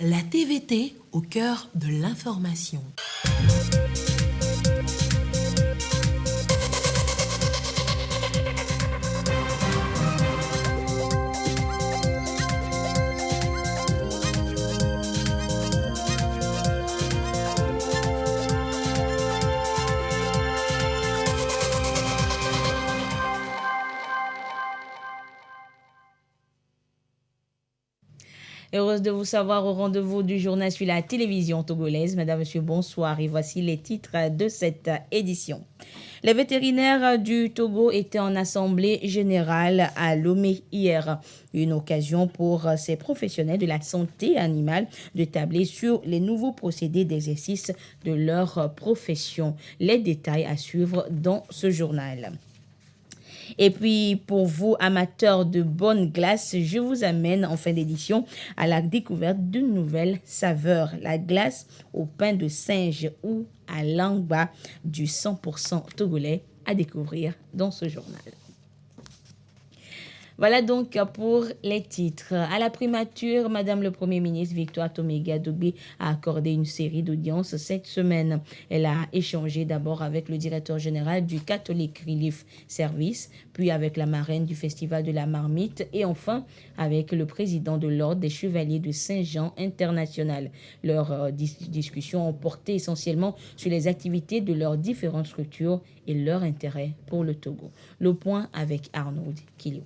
La TVT au cœur de l'information. Heureuse de vous savoir au rendez-vous du journal sur la télévision togolaise. Madame, Monsieur, bonsoir et voici les titres de cette édition. Les vétérinaires du Togo étaient en assemblée générale à Lomé hier. Une occasion pour ces professionnels de la santé animale de tabler sur les nouveaux procédés d'exercice de leur profession. Les détails à suivre dans ce journal. Et puis, pour vous, amateurs de bonne glace, je vous amène en fin d'édition à la découverte d'une nouvelle saveur, la glace au pain de singe ou à l'angba du 100% togolais à découvrir dans ce journal. Voilà donc pour les titres. À la primature, Madame le Premier ministre Victoire Toméga-Dogbe a accordé une série d'audiences cette semaine. Elle a échangé d'abord avec le directeur général du Catholic Relief Service, puis avec la marraine du Festival de la Marmite et enfin avec le président de l'Ordre des Chevaliers de Saint-Jean International. Leurs discussions ont porté essentiellement sur les activités de leurs différentes structures et leur intérêt pour le Togo. Le point avec Arnaud Kilio.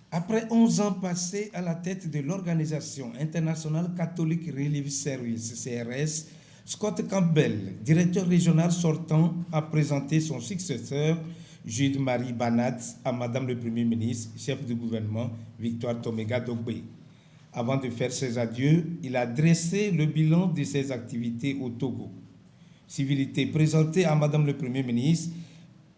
Après 11 ans passés à la tête de l'Organisation internationale Catholic Relief Service, CRS, Scott Campbell, directeur régional sortant, a présenté son successeur, Jude-Marie Banat, à Madame le Premier ministre, chef du gouvernement, Victoire Toméga-Dogbe. Avant de faire ses adieux, il a dressé le bilan de ses activités au Togo. Civilité présentée à Madame le Premier ministre,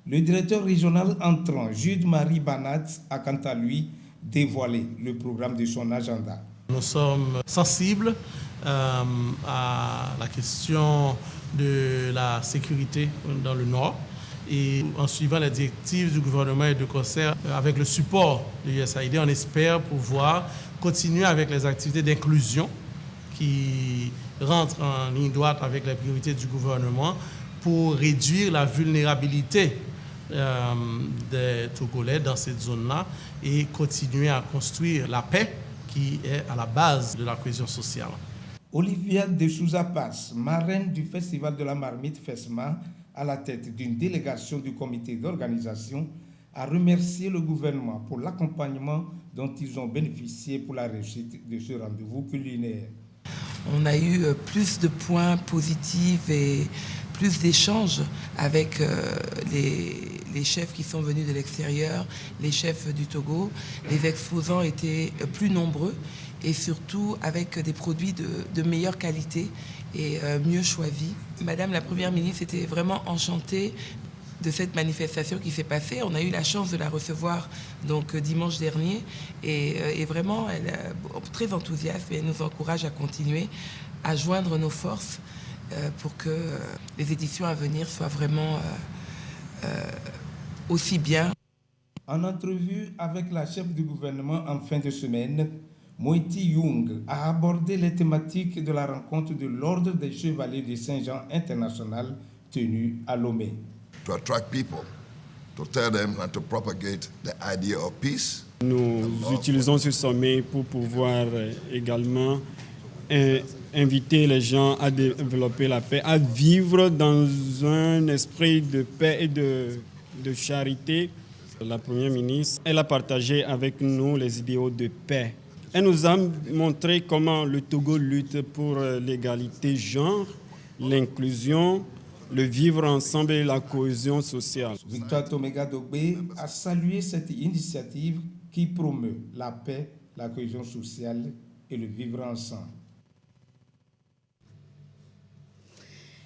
le directeur régional entrant, Jude-Marie Banat, a quant à lui dévoilé le programme de son agenda. Nous sommes sensibles à la question de la sécurité dans le Nord et en suivant les directives du gouvernement et de concert avec le support de l'USAID, on espère pouvoir continuer avec les activités d'inclusion qui rentrent en ligne droite avec les priorités du gouvernement pour réduire la vulnérabilité des Togolais dans cette zone-là et continuer à construire la paix qui est à la base de la cohésion sociale. Olivia de Souza Pass, marraine du Festival de la Marmite FESMA, à la tête d'une délégation du comité d'organisation, a remercié le gouvernement pour l'accompagnement dont ils ont bénéficié pour la réussite de ce rendez-vous culinaire. On a eu plus de points positifs et plus d'échanges avec les chefs qui sont venus de l'extérieur, les chefs du Togo. Les exposants étaient plus nombreux et surtout avec des produits de meilleure qualité et mieux choisis. Madame la Première ministre était vraiment enchantée de cette manifestation qui s'est passée. On a eu la chance de la recevoir donc dimanche dernier et vraiment elle est très enthousiaste et elle nous encourage à continuer à joindre nos forces pour que les éditions à venir soient vraiment aussi bien. En entrevue avec la chef du gouvernement en fin de semaine, Moïti Young a abordé les thématiques de la rencontre de l'Ordre des Chevaliers de Saint-Jean International tenue à Lomé. To attract people, to tell them and to propagate the idea of peace. Nous utilisons ce sommet pour pouvoir également inviter les gens à développer la paix, à vivre dans un esprit de paix et de charité. La Première ministre, elle a partagé avec nous les idéaux de paix. Elle nous a montré comment le Togo lutte pour l'égalité genre, l'inclusion, le vivre ensemble et la cohésion sociale. Victoire Toméga-Dogbe a salué cette initiative qui promeut la paix, la cohésion sociale et le vivre ensemble.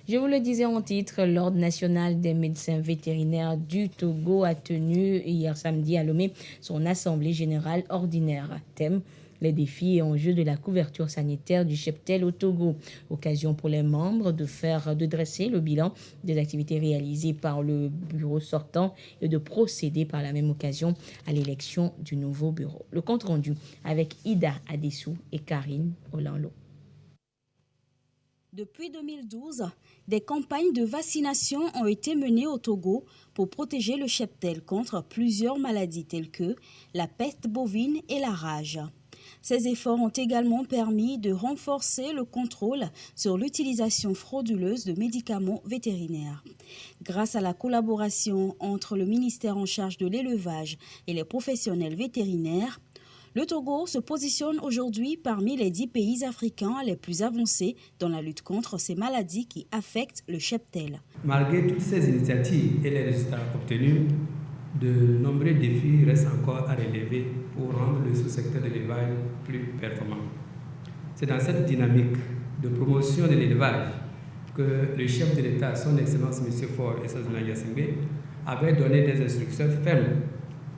Je vous le disais en titre, l'Ordre national des médecins vétérinaires du Togo a tenu hier samedi à Lomé son assemblée générale ordinaire. Thème, les défis et enjeux de la couverture sanitaire du cheptel au Togo. Occasion pour les membres de dresser le bilan des activités réalisées par le bureau sortant et de procéder par la même occasion à l'élection du nouveau bureau. Le compte rendu avec Ida Adessou et Karine Olanlo. Depuis 2012, des campagnes de vaccination ont été menées au Togo pour protéger le cheptel contre plusieurs maladies telles que la peste bovine et la rage. Ces efforts ont également permis de renforcer le contrôle sur l'utilisation frauduleuse de médicaments vétérinaires. Grâce à la collaboration entre le ministère en charge de l'élevage et les professionnels vétérinaires, le Togo se positionne aujourd'hui parmi les 10 pays africains les plus avancés dans la lutte contre ces maladies qui affectent le cheptel. Malgré toutes ces initiatives et les résultats obtenus, de nombreux défis restent encore à relever pour rendre le sous-secteur de l'élevage plus performant. C'est dans cette dynamique de promotion de l'élevage que le chef de l'État, son Excellence M. Faure Essaouzouana Gnassingbé, avait donné des instructions fermes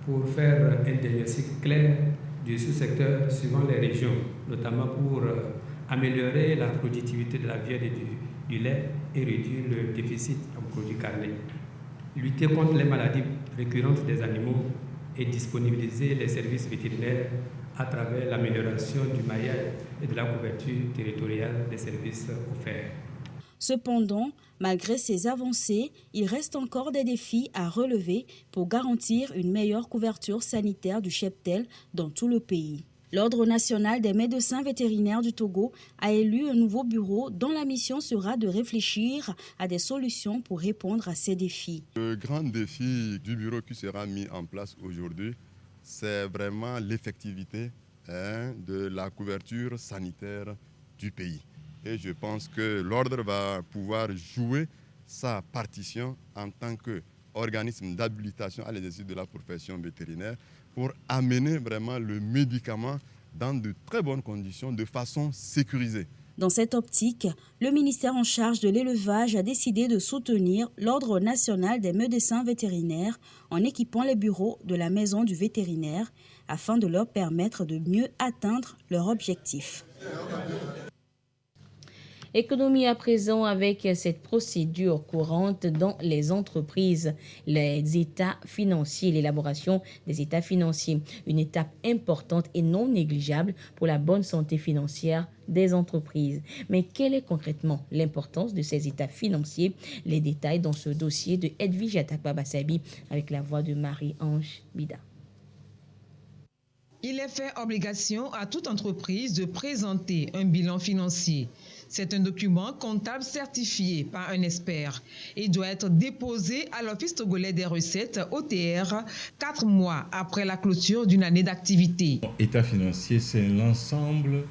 pour faire un diagnostic clair du sous-secteur suivant les régions, notamment pour améliorer la productivité de la viande et du lait et réduire le déficit en produits carnés, lutter contre les maladies récurrentes des animaux et disponibiliser les services vétérinaires à travers l'amélioration du maillage et de la couverture territoriale des services offerts. Cependant, malgré ces avancées, il reste encore des défis à relever pour garantir une meilleure couverture sanitaire du cheptel dans tout le pays. L'Ordre national des médecins vétérinaires du Togo a élu un nouveau bureau dont la mission sera de réfléchir à des solutions pour répondre à ces défis. Le grand défi du bureau qui sera mis en place aujourd'hui, c'est vraiment l'effectivité de la couverture sanitaire du pays. Et je pense que l'Ordre va pouvoir jouer sa partition en tant qu'organisme d'habilitation à l'exercice de la profession vétérinaire pour amener vraiment le médicament dans de très bonnes conditions, de façon sécurisée. Dans cette optique, le ministère en charge de l'élevage a décidé de soutenir l'Ordre national des médecins vétérinaires en équipant les bureaux de la maison du vétérinaire afin de leur permettre de mieux atteindre leur objectif. Économie à présent avec cette procédure courante dans les entreprises, les états financiers, l'élaboration des états financiers, une étape importante et non négligeable pour la bonne santé financière des entreprises. Mais quelle est concrètement l'importance de ces états financiers? Les détails dans ce dossier de Edwige Atakba-Bassabi avec la voix de Marie-Ange Bida. Il est fait obligation à toute entreprise de présenter un bilan financier. C'est un document comptable certifié par un expert et doit être déposé à l'Office togolais des recettes OTR 4 mois après la clôture d'une année d'activité. État financier, c'est l'ensemble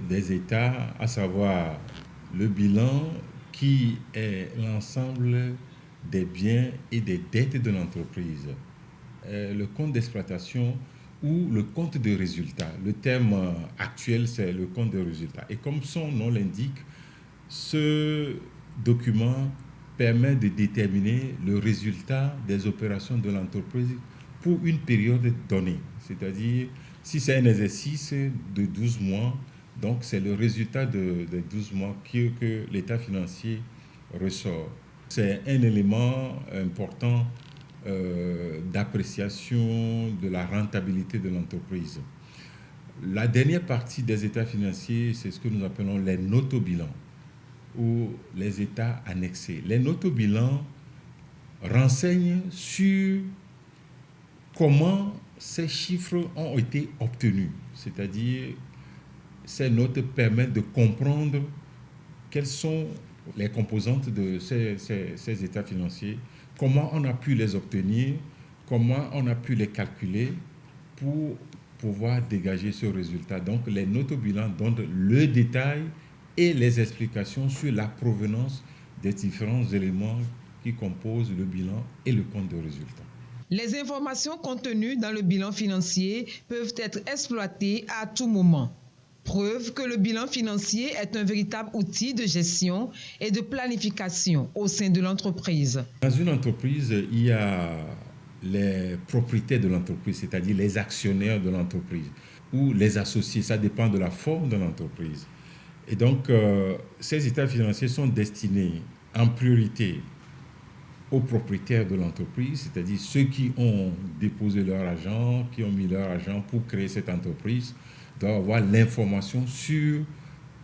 des états, à savoir le bilan qui est l'ensemble des biens et des dettes de l'entreprise. Le compte d'exploitation ou le compte de résultat. Le terme actuel, c'est le compte de résultat. Et comme son nom l'indique, ce document permet de déterminer le résultat des opérations de l'entreprise pour une période donnée. C'est-à-dire, si c'est un exercice de 12 mois, donc c'est le résultat de 12 mois que l'état financier ressort. C'est un élément important d'appréciation de la rentabilité de l'entreprise. La dernière partie des états financiers, c'est ce que nous appelons les notes au bilan ou les états annexés. Les notes au bilan renseignent sur comment ces chiffres ont été obtenus. C'est-à-dire, ces notes permettent de comprendre quelles sont les composantes de ces états financiers, comment on a pu les obtenir, comment on a pu les calculer pour pouvoir dégager ce résultat. Donc, les notes au bilan donnent le détail et les explications sur la provenance des différents éléments qui composent le bilan et le compte de résultat. Les informations contenues dans le bilan financier peuvent être exploitées à tout moment. Preuve que le bilan financier est un véritable outil de gestion et de planification au sein de l'entreprise. Dans une entreprise, il y a les propriétaires de l'entreprise, c'est-à-dire les actionnaires de l'entreprise, ou les associés, ça dépend de la forme de l'entreprise. Et donc, ces états financiers sont destinés en priorité aux propriétaires de l'entreprise, c'est-à-dire ceux qui ont déposé leur argent, qui ont mis leur argent pour créer cette entreprise, doivent avoir l'information sur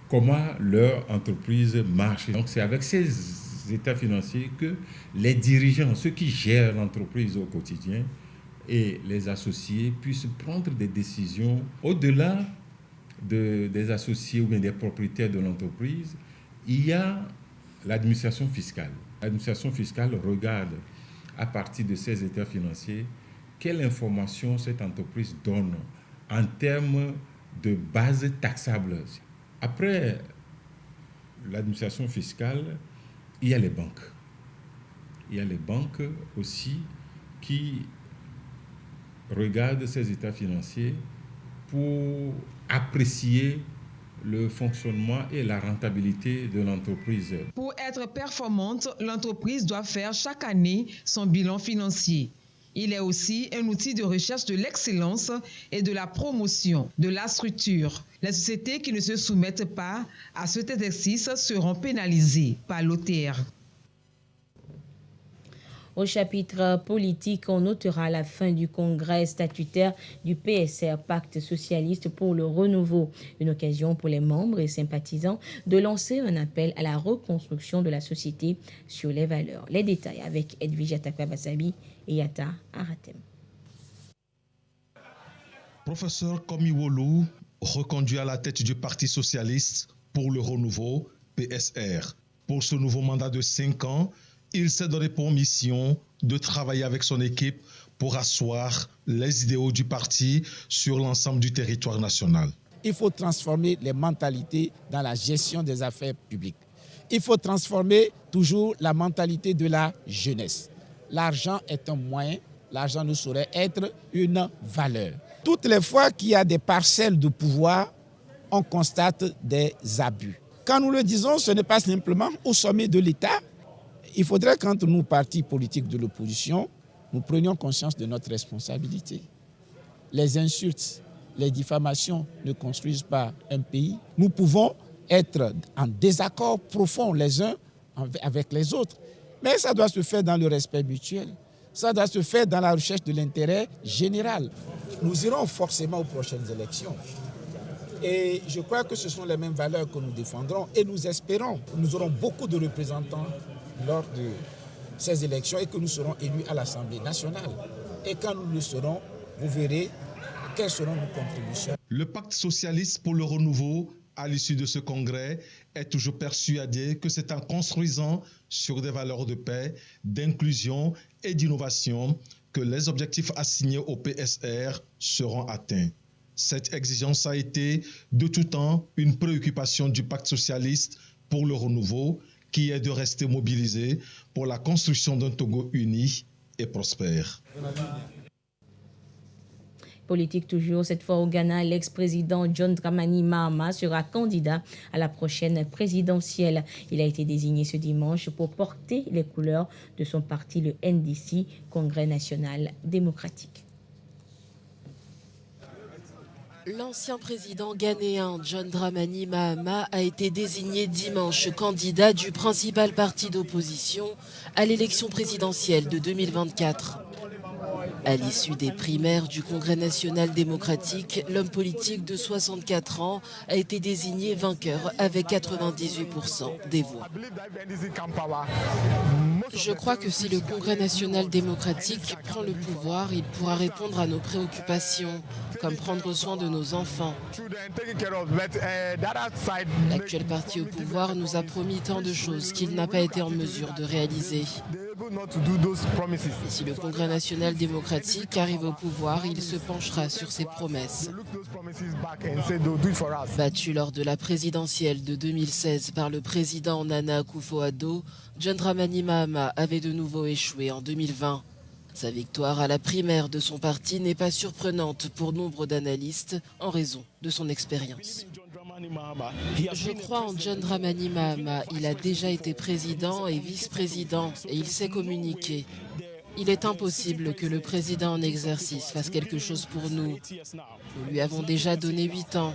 comment leur entreprise marche. Donc, c'est avec ces états financiers que les dirigeants, ceux qui gèrent l'entreprise au quotidien, et les associés puissent prendre des décisions au-delà des associés ou bien des propriétaires de l'entreprise. Il y a l'administration fiscale. L'administration fiscale regarde à partir de ces états financiers quelle information cette entreprise donne en termes de base taxable. Après l'administration fiscale, il y a les banques. Il y a les banques aussi qui regardent ces états financiers pour apprécier le fonctionnement et la rentabilité de l'entreprise. Pour être performante, l'entreprise doit faire chaque année son bilan financier. Il est aussi un outil de recherche de l'excellence et de la promotion de la structure. Les sociétés qui ne se soumettent pas à cet exercice seront pénalisées par l'OTR. Au chapitre politique, on notera la fin du congrès statutaire du PSR, Pacte socialiste pour le renouveau. Une occasion pour les membres et sympathisants de lancer un appel à la reconstruction de la société sur les valeurs. Les détails avec Edwige Atakwa-Bassabi et Yata Aratem. Professeur Komiwolu, reconduit à la tête du Parti socialiste pour le renouveau, PSR. Pour ce nouveau mandat de 5 ans, il s'est donné pour mission de travailler avec son équipe pour asseoir les idéaux du parti sur l'ensemble du territoire national. Il faut transformer les mentalités dans la gestion des affaires publiques. Il faut transformer toujours la mentalité de la jeunesse. L'argent est un moyen, l'argent ne saurait être une valeur. Toutes les fois qu'il y a des parcelles de pouvoir, on constate des abus. Quand nous le disons, ce n'est pas simplement au sommet de l'État. Il faudrait qu'entre nous, partis politiques de l'opposition, nous prenions conscience de notre responsabilité. Les insultes, les diffamations ne construisent pas un pays. Nous pouvons être en désaccord profond les uns avec les autres, mais ça doit se faire dans le respect mutuel. Ça doit se faire dans la recherche de l'intérêt général. Nous irons forcément aux prochaines élections. Et je crois que ce sont les mêmes valeurs que nous défendrons et nous espérons que nous aurons beaucoup de représentants lors de ces élections et que nous serons élus à l'Assemblée nationale. Et quand nous le serons, vous verrez quelles seront nos contributions. Le pacte socialiste pour le renouveau, à l'issue de ce congrès, est toujours persuadé que c'est en construisant sur des valeurs de paix, d'inclusion et d'innovation que les objectifs assignés au PSR seront atteints. Cette exigence a été de tout temps une préoccupation du pacte socialiste pour le renouveau, qui est de rester mobilisé pour la construction d'un Togo uni et prospère. Politique toujours, cette fois au Ghana, l'ex-président John Dramani Mahama sera candidat à la prochaine présidentielle. Il a été désigné ce dimanche pour porter les couleurs de son parti, le NDC, Congrès national démocratique. L'ancien président ghanéen John Dramani Mahama a été désigné dimanche candidat du principal parti d'opposition à l'élection présidentielle de 2024. À l'issue des primaires du Congrès national démocratique, l'homme politique de 64 ans a été désigné vainqueur avec 98% des voix. Je crois que si le Congrès national démocratique prend le pouvoir, il pourra répondre à nos préoccupations, comme prendre soin de nos enfants. L'actuel parti au pouvoir nous a promis tant de choses qu'il n'a pas été en mesure de réaliser. Et si le Congrès national démocratique arrive au pouvoir, il se penchera sur ses promesses. Battu lors de la présidentielle de 2016 par le président Nana Akufo-Addo, John Dramani Mahama avait de nouveau échoué en 2020. Sa victoire à la primaire de son parti n'est pas surprenante pour nombre d'analystes en raison de son expérience. Je crois en John Dramani Mahama. Il a déjà été président et vice-président et il sait communiquer. Il est impossible que le président en exercice fasse quelque chose pour nous. Nous lui avons déjà donné 8 ans.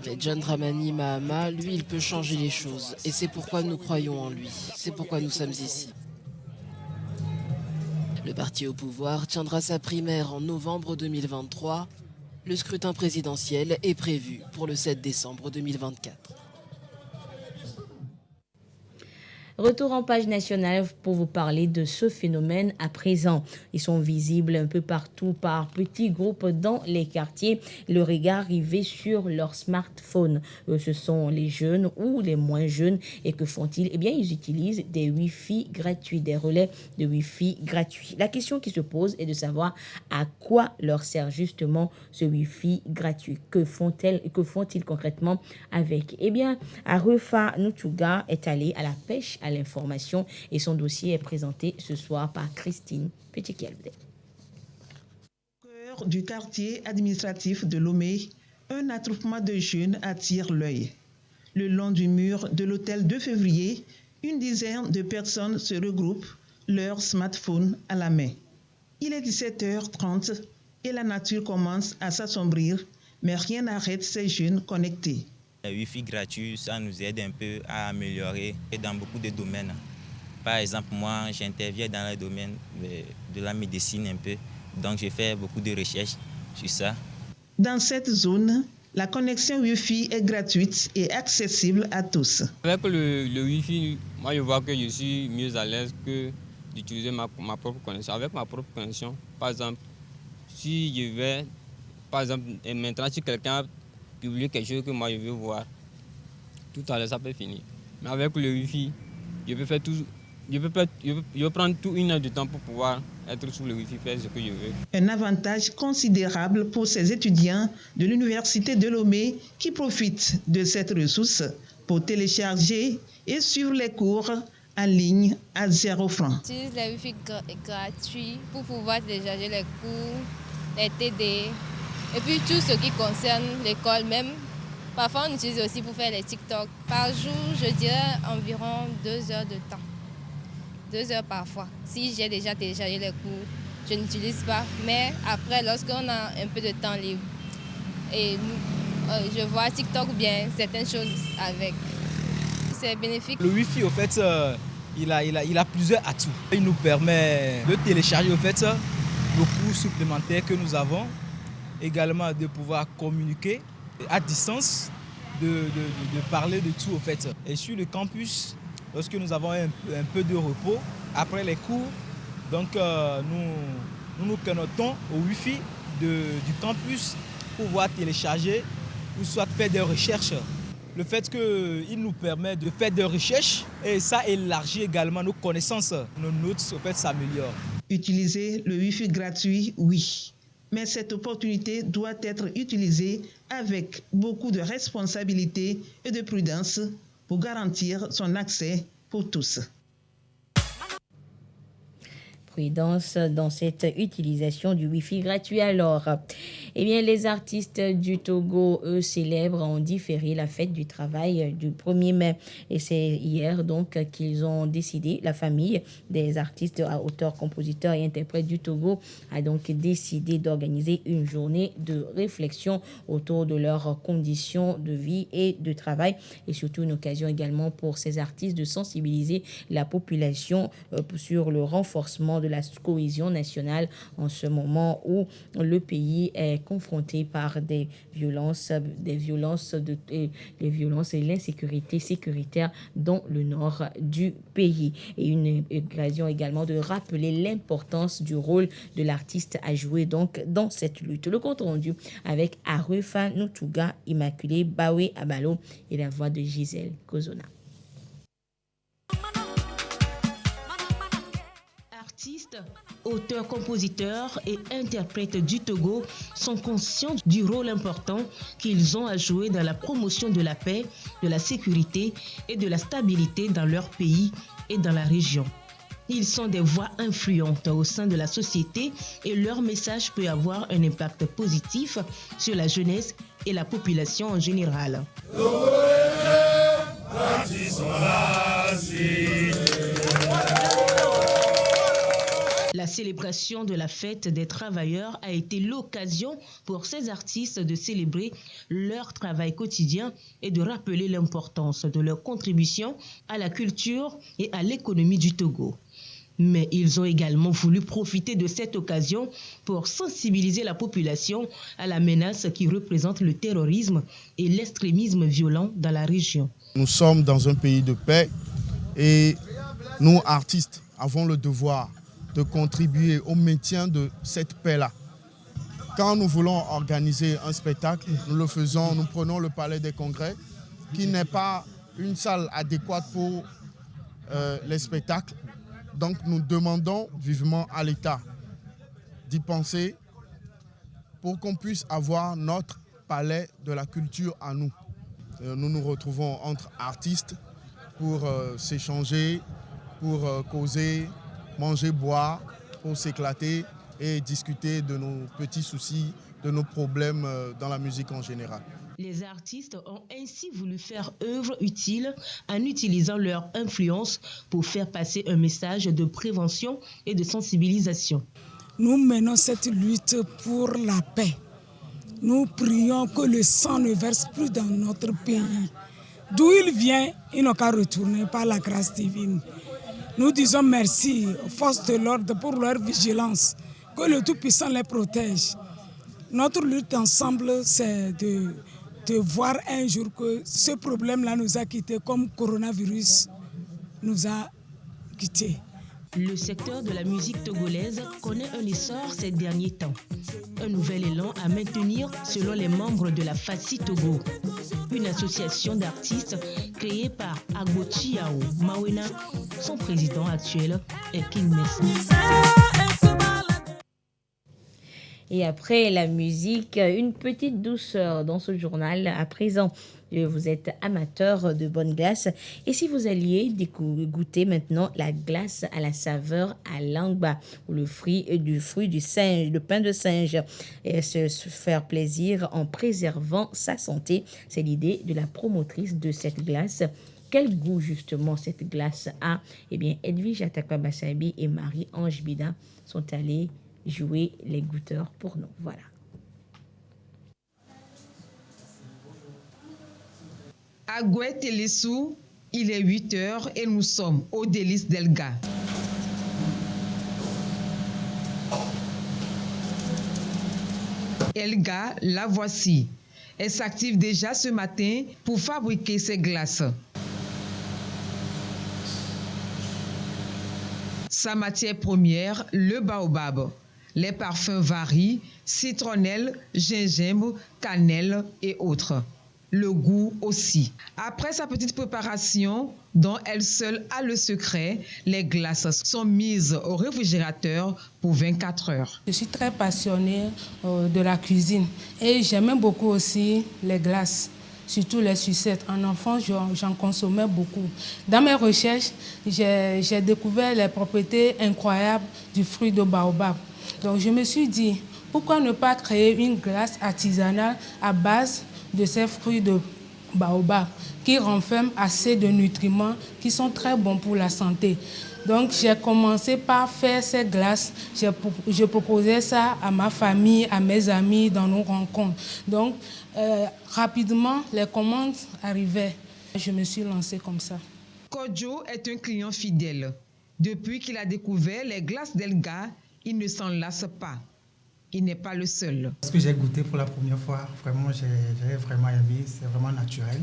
Mais John Dramani Mahama, lui, il peut changer les choses. Et c'est pourquoi nous croyons en lui. C'est pourquoi nous sommes ici. Le parti au pouvoir tiendra sa primaire en novembre 2023. Le scrutin présidentiel est prévu pour le 7 décembre 2024. Retour en page nationale pour vous parler de ce phénomène à présent. Ils sont visibles un peu partout par petits groupes dans les quartiers, le regard rivé sur leur smartphone. Ce sont les jeunes ou les moins jeunes. Et que font-ils? Eh bien, ils utilisent des Wi-Fi gratuits, des relais de Wi-Fi gratuits. La question qui se pose est de savoir à quoi leur sert justement ce Wi-Fi gratuit. Que font-ils concrètement avec? Eh bien, Arufa Nutuga est allé à la pêche à l'information et son dossier est présenté ce soir par Christine Petit-Kelvde. Au cœur du quartier administratif de Lomé, un attroupement de jeunes attire l'œil. Le long du mur de l'hôtel 2 février, une dizaine de personnes se regroupent, leur smartphone à la main. Il est 17h30 et la nature commence à s'assombrir, mais rien n'arrête ces jeunes connectés. Le Wi-Fi gratuit, ça nous aide un peu à améliorer dans beaucoup de domaines. Par exemple, moi, j'interviens dans le domaine de la médecine un peu. Donc, j'ai fait beaucoup de recherches sur ça. Dans cette zone, la connexion Wi-Fi est gratuite et accessible à tous. Avec le Wi-Fi, moi, je vois que je suis mieux à l'aise que d'utiliser ma propre connexion. Avec ma propre connexion, par exemple, si je vais, par exemple, maintenant, si quelqu'un publier quelque chose que moi je veux voir, tout à l'heure ça peut finir. Mais avec le Wi-Fi, je peux faire tout, je peux prendre tout une heure de temps pour pouvoir être sur le Wi-Fi, faire ce que je veux. Un avantage considérable pour ces étudiants de l'université de Lomé qui profitent de cette ressource pour télécharger et suivre les cours en ligne à 0 francs. J'utilise le Wi-Fi gratuit pour pouvoir télécharger les cours, les TD. Et puis tout ce qui concerne l'école même. Parfois on utilise aussi pour faire les TikTok. Par jour, je dirais environ 2 heures de temps. 2 heures parfois. Si j'ai déjà téléchargé les cours, je n'utilise pas. Mais après, lorsqu'on a un peu de temps libre, et je vois TikTok ou bien certaines choses avec. C'est bénéfique. Le Wi-Fi, au fait, il a plusieurs atouts. Il nous permet de télécharger au fait, le cours supplémentaire que nous avons. Également de pouvoir communiquer à distance, de parler de tout au fait. Et sur le campus, lorsque nous avons un peu de repos, après les cours, donc nous nous connectons au Wi-Fi du campus pour pouvoir télécharger ou soit faire des recherches. Le fait qu'il nous permet de faire des recherches et ça élargit également nos connaissances. Nos notes au fait s'améliorent. Utiliser le Wi-Fi gratuit, oui. Mais cette opportunité doit être utilisée avec beaucoup de responsabilité et de prudence pour garantir son accès pour tous. Prudence dans cette utilisation du Wi-Fi gratuit. Alors, eh bien, les artistes du Togo, eux, célèbrent en différé la fête du travail du 1er mai. Et c'est hier, donc, qu'ils ont décidé, la famille des artistes, auteurs, compositeurs et interprètes du Togo a donc décidé d'organiser une journée de réflexion autour de leurs conditions de vie et de travail. Et surtout, une occasion également pour ces artistes de sensibiliser la population sur le renforcement de la cohésion nationale en ce moment où le pays est confronté par des violences et l'insécurité sécuritaire dans le nord du pays. Et une occasion également de rappeler l'importance du rôle de l'artiste à jouer donc dans cette lutte. Le compte rendu avec Arufa Nutuga, Immaculée Bawe Abalo et la voix de Gisèle Kozona. Artistes, auteurs, compositeurs et interprètes du Togo sont conscients du rôle important qu'ils ont à jouer dans la promotion de la paix, de la sécurité et de la stabilité dans leur pays et dans la région. Ils sont des voix influentes au sein de la société et leur message peut avoir un impact positif sur la jeunesse et la population en général. La La célébration de la fête des travailleurs a été l'occasion pour ces artistes de célébrer leur travail quotidien et de rappeler l'importance de leur contribution à la culture et à l'économie du Togo. Mais ils ont également voulu profiter de cette occasion pour sensibiliser la population à la menace qui représente le terrorisme et l'extrémisme violent dans la région. Nous sommes dans un pays de paix et nous, artistes, avons le devoir de contribuer au maintien de cette paix-là. Quand nous voulons organiser un spectacle, nous le faisons, nous prenons le Palais des Congrès, qui n'est pas une salle adéquate pour les spectacles. Donc nous demandons vivement à l'État d'y penser pour qu'on puisse avoir notre palais de la culture à nous. Nous nous retrouvons entre artistes pour s'échanger, pour causer, manger, boire, pour s'éclater et discuter de nos petits soucis, de nos problèmes dans la musique en général. Les artistes ont ainsi voulu faire œuvre utile en utilisant leur influence pour faire passer un message de prévention et de sensibilisation. Nous menons cette lutte pour la paix. Nous prions que le sang ne verse plus dans notre pays. D'où il vient, il n'a qu'à retourner par la grâce divine. Nous disons merci aux forces de l'ordre pour leur vigilance, que le Tout-Puissant les protège. Notre lutte ensemble, c'est de voir un jour que ce problème-là nous a quittés comme coronavirus nous a quittés. Le secteur de la musique togolaise connaît un essor ces derniers temps. Un nouvel élan à maintenir selon les membres de la FACI Togo, une association d'artistes créée par Agochi Yao Mawena. Son président actuel est King Messa. Et après la musique, une petite douceur dans ce journal. À présent, vous êtes amateur de bonne glace. Et si vous alliez goûter maintenant la glace à la saveur à l'angba, ou le fruit du singe, le pain de singe, et se faire plaisir en préservant sa santé, c'est l'idée de la promotrice de cette glace. Quel goût justement cette glace a? Eh bien, Edwige Atakwa-Bassabi et Marie-Ange Bida sont allées jouer les goûteurs pour nous. Voilà. À Gouet-Télissou, il est 8h et nous sommes au délice d'Elga. Elga, la voici. Elle s'active déjà ce matin pour fabriquer ses glaces. Sa matière première, le baobab. Les parfums varient, citronnelle, gingembre, cannelle et autres. Le goût aussi. Après sa petite préparation, dont elle seule a le secret, les glaces sont mises au réfrigérateur pour 24 heures. Je suis très passionnée de la cuisine et j'aimais beaucoup aussi les glaces, surtout les sucettes. En enfance, j'en consommais beaucoup. Dans mes recherches, j'ai découvert les propriétés incroyables du fruit de baobab. Donc je me suis dit, pourquoi ne pas créer une glace artisanale à base de ces fruits de baobab qui renferment assez de nutriments qui sont très bons pour la santé. Donc j'ai commencé par faire ces glaces. Je proposais ça à ma famille, à mes amis dans nos rencontres. Donc rapidement, les commandes arrivaient. Je me suis lancée comme ça. Kodjo est un client fidèle. Depuis qu'il a découvert les glaces d'Elga, il ne s'en lasse pas. Il n'est pas le seul. Ce que j'ai goûté pour la première fois, vraiment, j'ai vraiment aimé. C'est vraiment naturel,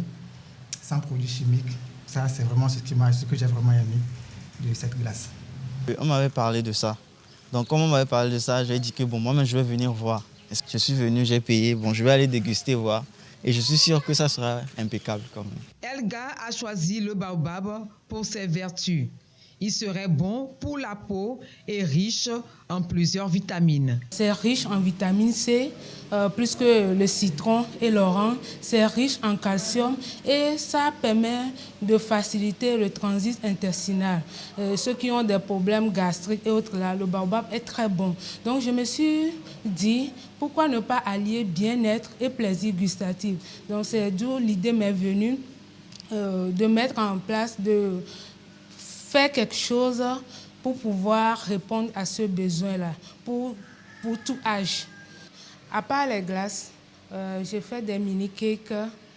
sans produits chimiques. Ça, c'est vraiment ce que j'ai vraiment aimé de cette glace. On m'avait parlé de ça. Donc, comme on m'avait parlé de ça, j'ai dit que bon, moi-même, je vais venir voir. Je suis venu, j'ai payé. Bon, je vais aller déguster, voir. Et je suis sûr que ça sera impeccable quand même. Elga a choisi le baobab pour ses vertus. Il serait bon pour la peau et riche en plusieurs vitamines. C'est riche en vitamine C, plus que le citron et l'orange. C'est riche en calcium et ça permet de faciliter le transit intestinal. Ceux qui ont des problèmes gastriques et autres, là, le baobab est très bon. Donc je me suis dit, pourquoi ne pas allier bien-être et plaisir gustatif? Donc c'est d'où l'idée m'est venue de mettre en place, de faire quelque chose pour pouvoir répondre à ce besoin-là, pour tout âge. À part les glaces, j'ai fait des mini-cakes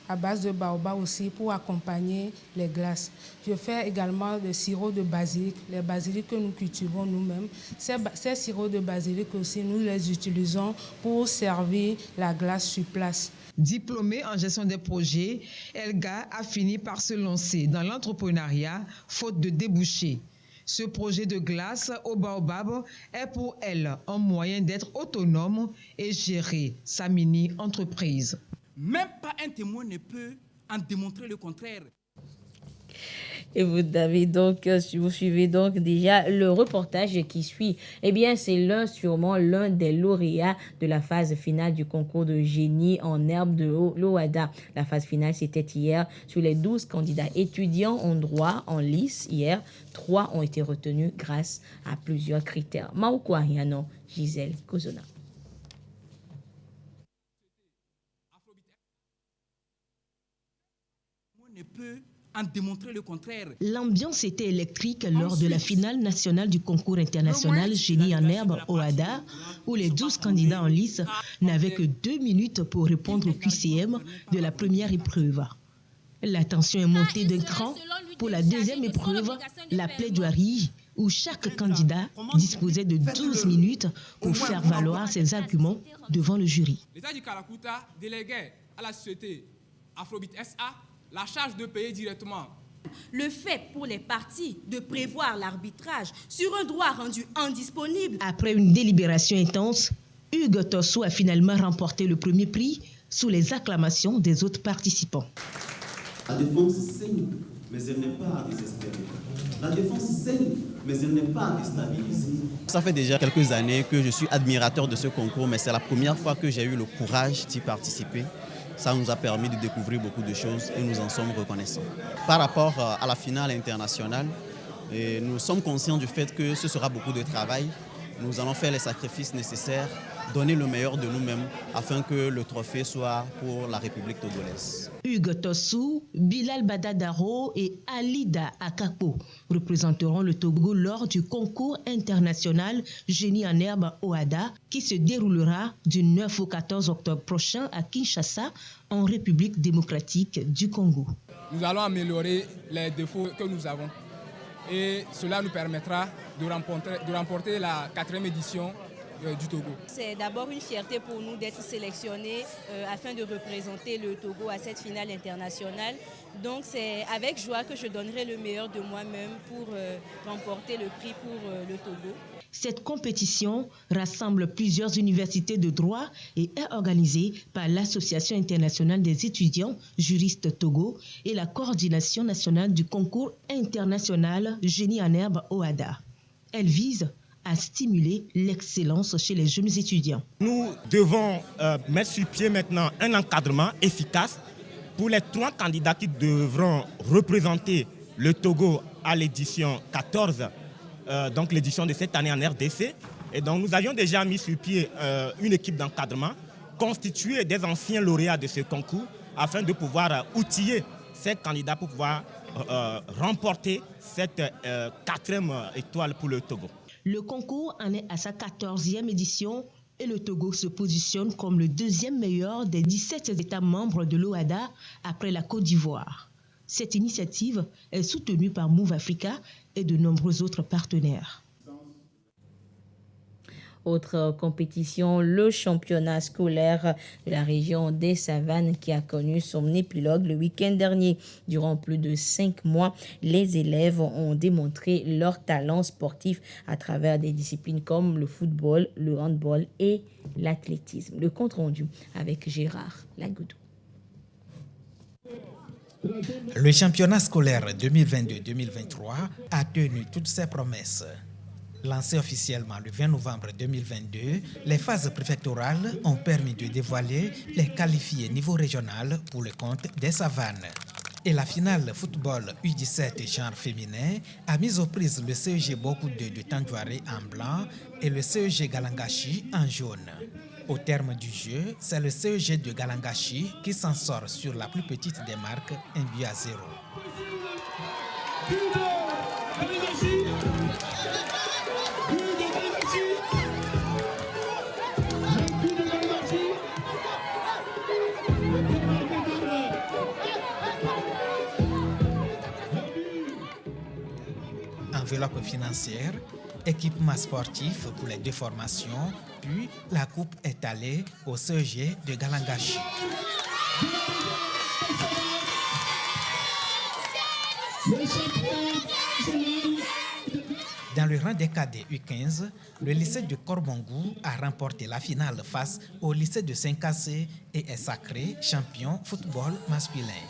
à base de baobab aussi pour accompagner les glaces. Je fais également des sirops de basilic, les basilics que nous cultivons nous-mêmes. Ces sirops de basilic aussi, nous les utilisons pour servir la glace sur place. Diplômée en gestion des projets, Elga a fini par se lancer dans l'entrepreneuriat faute de débouchés. Ce projet de glace au baobab est pour elle un moyen d'être autonome et gérer sa mini-entreprise. Même pas un témoin ne peut en démontrer le contraire. Et vous suivez donc déjà le reportage qui suit. Eh bien, c'est sûrement l'un des lauréats de la phase finale du concours de génie en herbe de l'OHADA. La phase finale, c'était hier. Sur les 12 candidats étudiants en droit en lice, hier, 3 ont été retenus grâce à plusieurs critères. Maoukou Ariano, Gisèle Kozona. Ne peut en démontrer le contraire. L'ambiance était électrique lors de la finale nationale du concours international Génie en herbe OHADA, où les 12 candidats en lice n'avaient que 2 minutes pour répondre au QCM de la première épreuve. La tension est montée d'un cran pour la deuxième épreuve, la plaidoirie, où chaque candidat disposait de 12 minutes pour faire valoir ses arguments devant le jury. L'État du Karakuta déléguait à la société Afrobeat SA la charge de payer directement. Le fait pour les parties de prévoir l'arbitrage sur un droit rendu indisponible. Après une délibération intense, Hugues Tossou a finalement remporté le premier prix sous les acclamations des autres participants. La défense saigne, mais elle n'est pas désespérée. La défense saigne, mais elle n'est pas déstabilisée. Ça fait déjà quelques années que je suis admirateur de ce concours, mais c'est la première fois que j'ai eu le courage d'y participer. Ça nous a permis de découvrir beaucoup de choses et nous en sommes reconnaissants. Par rapport à la finale internationale, nous sommes conscients du fait que ce sera beaucoup de travail. Nous allons faire les sacrifices nécessaires, donner le meilleur de nous-mêmes afin que le trophée soit pour la République togolaise. Hugues Tossou, Bilal Badadaro et Alida Akako représenteront le Togo lors du concours international Génie en herbe OHADA qui se déroulera du 9 au 14 octobre prochain à Kinshasa, en République démocratique du Congo. Nous allons améliorer les défauts que nous avons et cela nous permettra de remporter la 4e édition du Togo. C'est d'abord une fierté pour nous d'être sélectionnés afin de représenter le Togo à cette finale internationale. Donc c'est avec joie que je donnerai le meilleur de moi-même pour remporter le prix pour le Togo. Cette compétition rassemble plusieurs universités de droit et est organisée par l'Association internationale des étudiants juristes Togo et la coordination nationale du concours international Génie en herbe OHADA. Elle vise à stimuler l'excellence chez les jeunes étudiants. Nous devons mettre sur pied maintenant un encadrement efficace pour les 3 candidats qui devront représenter le Togo à l'édition 14, donc l'édition de cette année en RDC. Et donc nous avions déjà mis sur pied une équipe d'encadrement constituée des anciens lauréats de ce concours afin de pouvoir outiller ces candidats pour pouvoir remporter cette 4e étoile pour le Togo. Le concours en est à sa 14e édition et le Togo se positionne comme le 2e meilleur des 17 États membres de l'OHADA après la Côte d'Ivoire. Cette initiative est soutenue par Move Africa et de nombreux autres partenaires. Autre compétition, le championnat scolaire de la région des Savanes qui a connu son épilogue le week-end dernier. Durant plus de 5 mois, les élèves ont démontré leur talent sportif à travers des disciplines comme le football, le handball et l'athlétisme. Le compte rendu avec Gérard Lagoudou. Le championnat scolaire 2022-2023 a tenu toutes ses promesses. Lancé officiellement le 20 novembre 2022, les phases préfectorales ont permis de dévoiler les qualifiés niveau régional pour le compte des Savanes. Et la finale football U17 genre féminin a mis aux prises le CEG Bokou de Tandjouaré en blanc et le CEG Galangashi en jaune. Au terme du jeu, c'est le CEG de Galangashi qui s'en sort sur la plus petite des marques, 1-0. enveloppe financière, équipement sportif pour les 2 formations, puis la coupe est allée au CEG de Galangashi. Dans le rang des cadets U15, le lycée de Korbongou a remporté la finale face au lycée de Saint-Cassé et est sacré champion football masculin.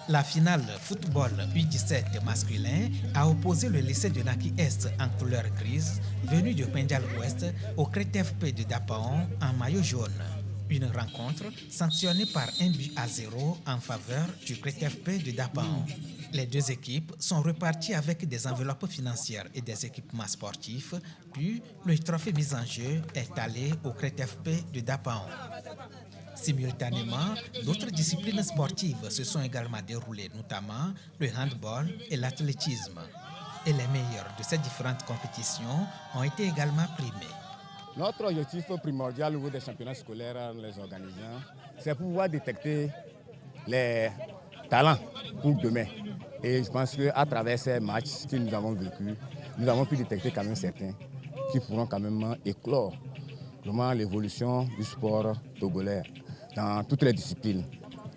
La finale football U17 masculin a opposé le lycée de Naki Est en couleur grise, venu de Pendjal Ouest, au CRETFP de Dapaon en maillot jaune. Une rencontre sanctionnée par 1-0 en faveur du CRETFP de Dapaon. Les 2 équipes sont reparties avec des enveloppes financières et des équipements sportifs, puis le trophée mis en jeu est allé au CRETFP de Dapaon. Simultanément, d'autres disciplines sportives se sont également déroulées, notamment le handball et l'athlétisme. Et les meilleurs de ces différentes compétitions ont été également primés. Notre objectif primordial au niveau des championnats scolaires, les organisants, c'est pouvoir détecter les talents pour demain. Et je pense qu'à travers ces matchs que nous avons vécus, nous avons pu détecter quand même certains qui pourront quand même éclore vraiment l'évolution du sport togolais dans toutes les disciplines.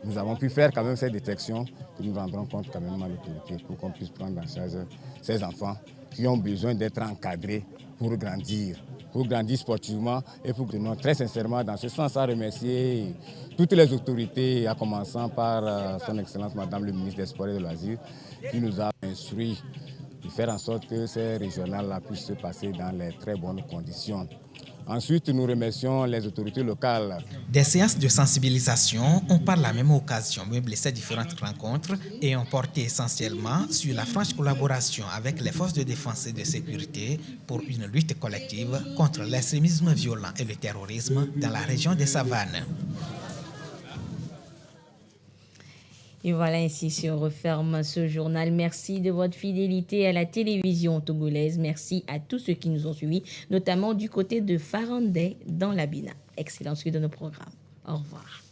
Nous avons pu faire quand même cette détection que nous rendrons compte quand même à l'autorité pour qu'on puisse prendre en charge ces enfants qui ont besoin d'être encadrés pour grandir sportivement et pour que très sincèrement dans ce sens à remercier toutes les autorités, à commençant par son Excellence Madame le ministre des Sports et des Loisirs qui nous a instruit de faire en sorte que ces régionales puissent se passer dans les très bonnes conditions. Ensuite, nous remercions les autorités locales. Des séances de sensibilisation ont par la même occasion meublé ces différentes rencontres et ont porté essentiellement sur la franche collaboration avec les forces de défense et de sécurité pour une lutte collective contre l'extrémisme violent et le terrorisme dans la région des Savanes. Et voilà, ainsi se referme ce journal. Merci de votre fidélité à la télévision togolaise. Merci à tous ceux qui nous ont suivis, notamment du côté de Farandé dans l'Abina. Excellente suite de nos programmes. Au revoir.